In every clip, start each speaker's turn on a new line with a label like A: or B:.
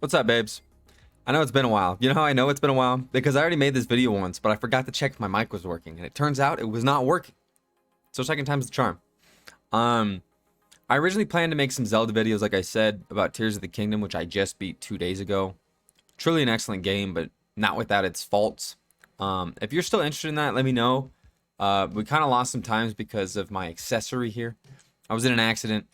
A: What's up, babes? I know it's been a while. You know how I know it's been a while? Because I already made this video once, but I forgot to check if my mic was working, and it turns out it was not working. So second time's the charm. I originally planned to make some Zelda videos, like I said, about Tears of the Kingdom, which I just beat 2 days ago. Truly an excellent game, but not without its faults. If you're still interested in that, let me know. We kind of lost some times because of my accessory here. I was in an accident.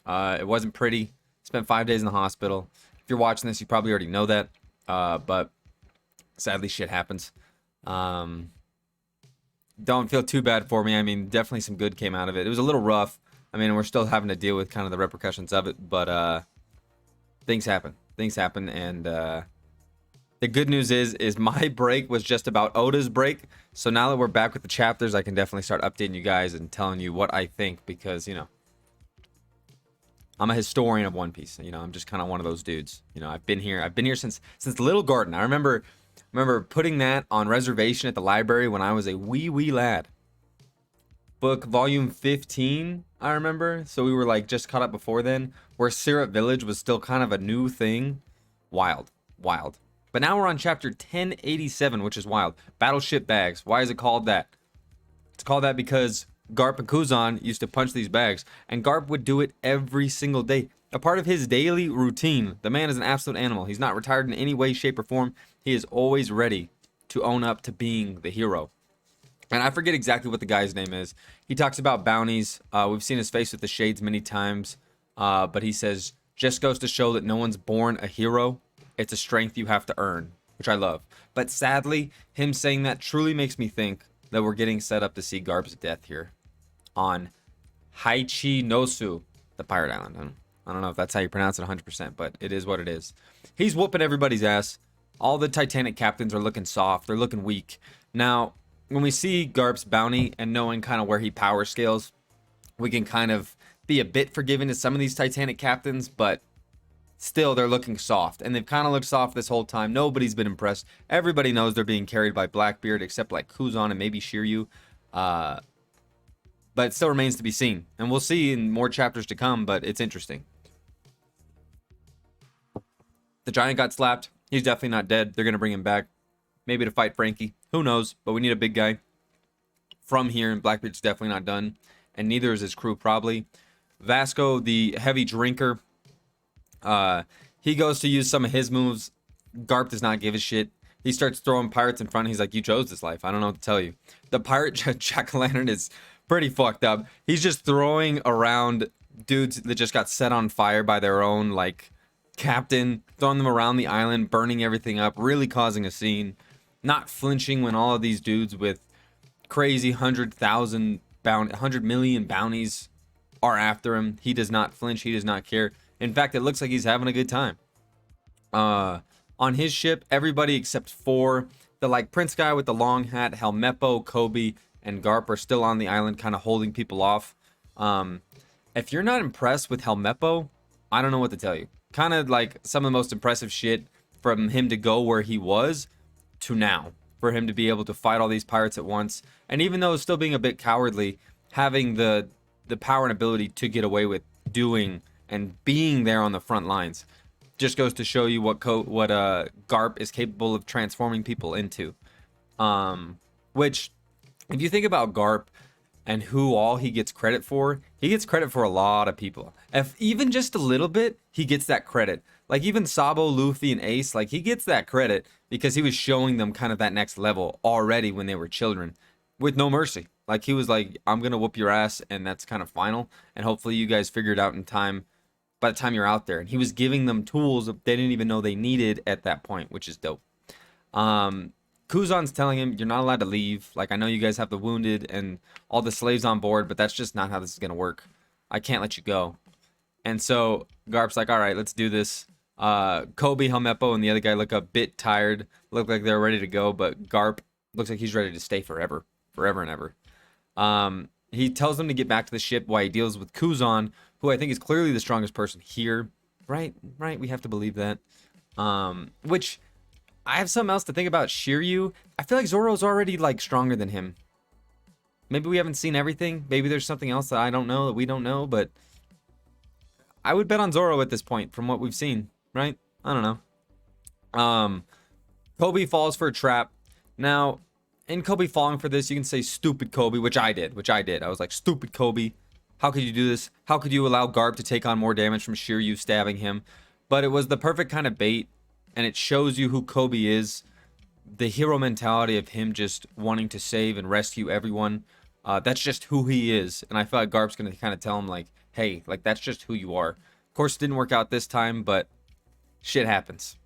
A: It wasn't pretty. Spent 5 days in the hospital. If you're watching this, you probably already know that. But sadly, shit happens. Don't feel too bad for me. I mean, definitely some good came out of it. It was a little rough. I mean, we're still having to deal with kind of the repercussions of it, but things happen. Things happen, and the good news is my break was just about Oda's break. So now that we're back with the chapters, I can definitely start updating you guys and telling you what I think, because, you know, I'm a historian of One Piece. You know, I'm just kind of one of those dudes. You know, I've been here since Little Garden. I remember putting that on reservation at the library when I was a wee lad. Book volume 15, I remember. So we were like just caught up before then, where Syrup Village was still kind of a new thing. Wild. But now we're on chapter 1087, which is wild. Battleship bags. Why is it called that? It's called that because Garp and Kuzan used to punch these bags, and Garp would do it every single day. A part of his daily routine. The man is an absolute animal. He's not retired in any way, shape, or form. He is always ready to own up to being the hero. And I forget exactly what the guy's name is. He talks about bounties. We've seen his face with the shades many times. But he says, just goes to show that no one's born a hero. It's a strength you have to earn, which I love. But sadly, him saying that truly makes me think that we're getting set up to see Garp's death here on Haichi Nosu, the pirate island. I don't know if that's how you pronounce it 100%, but it is what it is. He's whooping everybody's ass. All the Titanic captains are looking soft. They're looking weak. Now, when we see Garp's bounty and knowing kind of where he power scales, we can kind of be a bit forgiving to some of these Titanic captains, but still they're looking soft. And they've kind of looked soft this whole time. Nobody's been impressed. Everybody knows they're being carried by Blackbeard, except like Kuzan and maybe Shiryu. But it still remains to be seen. And we'll see in more chapters to come, but it's interesting. The giant got slapped. He's definitely not dead. They're going to bring him back. Maybe to fight Frankie. Who knows? But we need a big guy from here, and Blackbeard's definitely not done. And neither is his crew, probably. Vasco, the heavy drinker, he goes to use some of his moves. Garp does not give a shit. He starts throwing pirates in front. He's like, you chose this life. I don't know what to tell you. The pirate jack-o'-lantern is pretty fucked up. He's just throwing around dudes that just got set on fire by their own, like, captain, throwing them around the island, burning everything up, really causing a scene. Not flinching when all of these dudes with crazy 100 million bounties are after him. He does not flinch. He does not care. In fact, it looks like he's having a good time. On his ship, everybody except for the like prince guy with the long hat, Helmeppo, Kobe, and Garp are still on the island, kind of holding people off. If you're not impressed with Helmeppo, I don't know what to tell you. Kind of like some of the most impressive shit from him to go where he was to now, for him to be able to fight all these pirates at once, and even though still being a bit cowardly, having the power and ability to get away with doing and being there on the front lines, just goes to show you what Garp is capable of transforming people into. Which, if you think about Garp and who all he gets credit for, he gets credit for a lot of people. If even just a little bit, he gets that credit. Like even Sabo, Luffy, and Ace, like he gets that credit because he was showing them kind of that next level already when they were children with no mercy. Like he was like, I'm going to whoop your ass, and that's kind of final. And hopefully you guys figure it out in time by the time you're out there. And he was giving them tools that they didn't even know they needed at that point, which is dope. Kuzan's telling him, you're not allowed to leave. Like, I know you guys have the wounded and all the slaves on board, but that's just not how this is going to work. I can't let you go. And so Garp's like, all right, let's do this. Kobe, Helmeppo, and the other guy look a bit tired. Look like they're ready to go, but Garp looks like he's ready to stay forever. Forever and ever. He tells them to get back to the ship while he deals with Kuzan, who I think is clearly the strongest person here. Right? We have to believe that. Which, I have something else to think about Shiryu. I feel like Zoro's already, like, stronger than him. Maybe we haven't seen everything. Maybe there's something else that I don't know, that we don't know, but I would bet on Zoro at this point from what we've seen, right? I don't know. Um, Kobe falls for a trap. Now, in Kobe falling for this, you can say stupid Kobe, which I did. I was like, stupid Kobe. How could you do this? How could you allow Garp to take on more damage from Shiryu stabbing him? But it was the perfect kind of bait, and it shows you who Kobe is. The hero mentality of him just wanting to save and rescue everyone. That's just who he is. And I feel like Garp's going to kind of tell him, like, hey, like, that's just who you are. Of course, it didn't work out this time, but shit happens.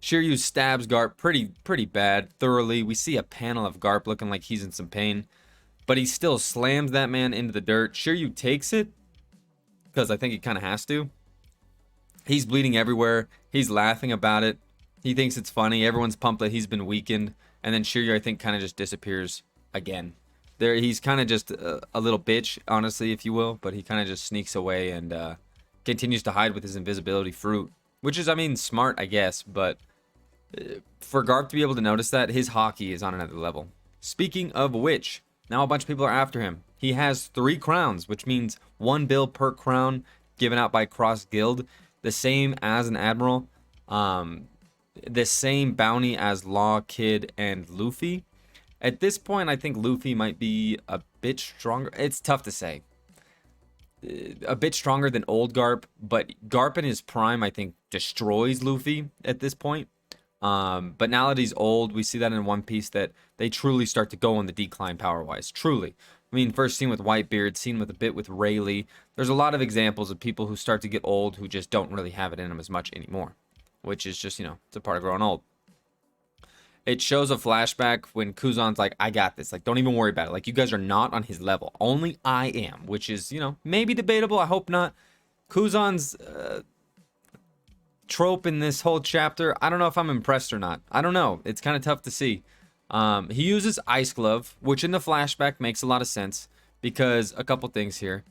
A: Shiryu stabs Garp pretty bad, thoroughly. We see a panel of Garp looking like he's in some pain, but he still slams that man into the dirt. Shiryu takes it, because I think he kind of has to. He's bleeding everywhere. He's laughing about it. He thinks it's funny. Everyone's pumped that he's been weakened. And then Shiryu, I think, kind of just disappears again. He's kind of just a little bitch, honestly, if you will. But he kind of just sneaks away and continues to hide with his invisibility fruit. Which is, I mean, smart, I guess. But for Garp to be able to notice that, his hockey is on another level. Speaking of which, now a bunch of people are after him. He has 3 crowns, which means 1 bill per crown given out by Cross Guild. The same as an Admiral. The same bounty as Law, Kid, and Luffy. At this point, I think Luffy might be a bit stronger. It's tough to say. A bit stronger than old Garp, but Garp in his prime, I think, destroys Luffy at this point. But now that he's old, we see that in One Piece that they truly start to go on the decline power-wise. Truly. I mean, first seen with Whitebeard, seen with a bit with Rayleigh. There's a lot of examples of people who start to get old who just don't really have it in them as much anymore. Which is just, you know, it's a part of growing old. It shows a flashback when Kuzan's like, I got this. Like, don't even worry about it. Like, you guys are not on his level. Only I am. Which is, you know, maybe debatable. I hope not. Kuzan's trope in this whole chapter, I don't know if I'm impressed or not. I don't know. It's kind of tough to see. He uses Ice Glove, which in the flashback makes a lot of sense. Because a couple things here.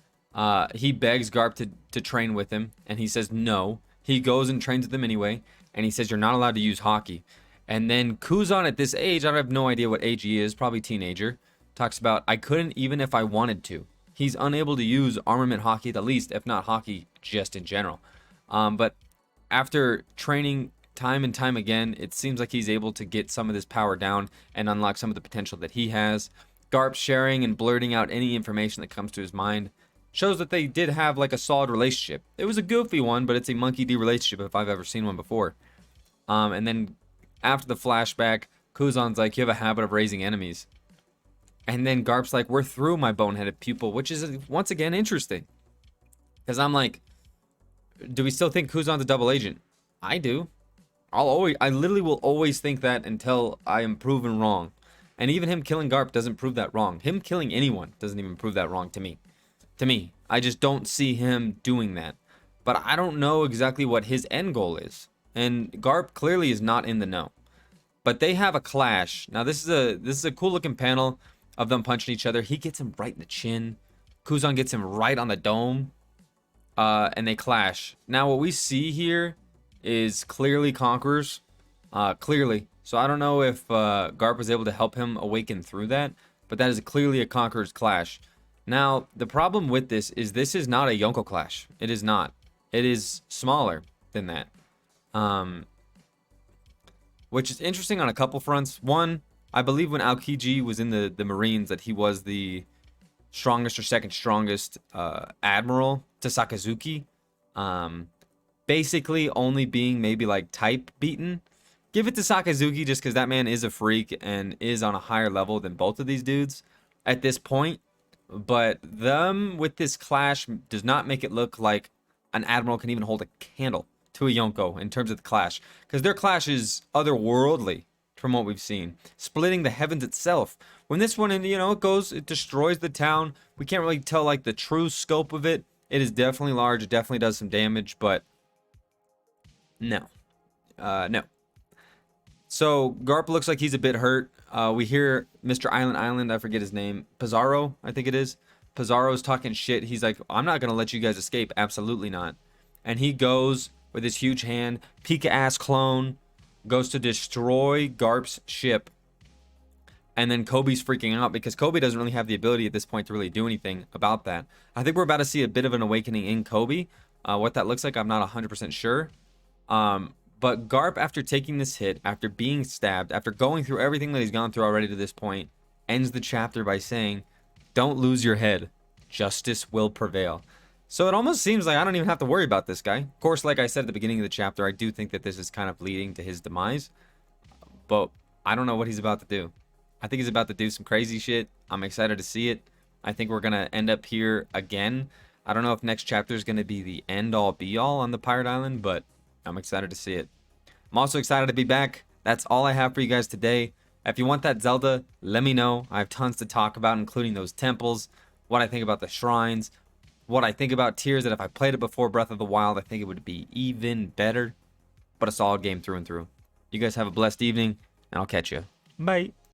A: He begs Garp to train with him. And he says no. He goes and trains with him anyway, and he says you're not allowed to use hockey. And then Kuzan at this age, I have no idea what age he is, probably teenager, talks about, I couldn't even if I wanted to. He's unable to use armament hockey at the least, if not hockey just in general. But after training time and time again, it seems like he's able to get some of this power down and unlock some of the potential that he has. Garp sharing and blurting out any information that comes to his mind shows that they did have like a solid relationship. It was a goofy one, but it's a Monkey D relationship if I've ever seen one before. And then after the flashback, Kuzan's like, you have a habit of raising enemies. And then Garp's like, we're through my boneheaded pupil, which is once again interesting. Because I'm like, do we still think Kuzan's a double agent? I do. I literally will always think that until I am proven wrong. And even him killing Garp doesn't prove that wrong. Him killing anyone doesn't even prove that wrong to me. I just don't see him doing that. But I don't know exactly what his end goal is. And Garp clearly is not in the know. But they have a clash. Now this is a cool looking panel of them punching each other. He gets him right in the chin. Kuzan gets him right on the dome. And they clash. Now what we see here is clearly Conquerors. Clearly. So I don't know if Garp was able to help him awaken through that. But that is clearly a Conquerors clash. Now, the problem with this is not a Yonko clash. It is not. It is smaller than that. Which is interesting on a couple fronts. One, I believe when Aokiji was in the Marines that he was the strongest or second strongest admiral to Sakazuki. Basically only being maybe like type beaten. Give it to Sakazuki just because that man is a freak and is on a higher level than both of these dudes at this point. But them with this clash does not make it look like an admiral can even hold a candle to a Yonko in terms of the clash. Because their clash is otherworldly from what we've seen. Splitting the heavens itself. When this one, you know, it destroys the town. We can't really tell like the true scope of it. It is definitely large. It definitely does some damage, but no. No. So Garp looks like he's a bit hurt. We hear Mr. Island, I forget his name, Pizarro, I think it is. Pizarro's talking shit. He's like, I'm not going to let you guys escape. Absolutely not. And he goes with his huge hand, Pika-ass clone, goes to destroy Garp's ship. And then Kobe's freaking out because Kobe doesn't really have the ability at this point to really do anything about that. I think we're about to see a bit of an awakening in Kobe. What that looks like, I'm not 100% sure. But Garp, after taking this hit, after being stabbed, after going through everything that he's gone through already to this point, ends the chapter by saying, "Don't lose your head. Justice will prevail." So it almost seems like I don't even have to worry about this guy. Of course, like I said at the beginning of the chapter, I do think that this is kind of leading to his demise. But I don't know what he's about to do. I think he's about to do some crazy shit. I'm excited to see it. I think we're going to end up here again. I don't know if next chapter is going to be the end-all be-all on the Pirate Island, but I'm excited to see it. I'm also excited to be back. That's all I have for you guys today. If you want that Zelda, let me know. I have tons to talk about, including those temples, what I think about the shrines, what I think about Tears, that if I played it before Breath of the Wild, I think it would be even better. But a solid game through and through. You guys have a blessed evening, and I'll catch you. Bye.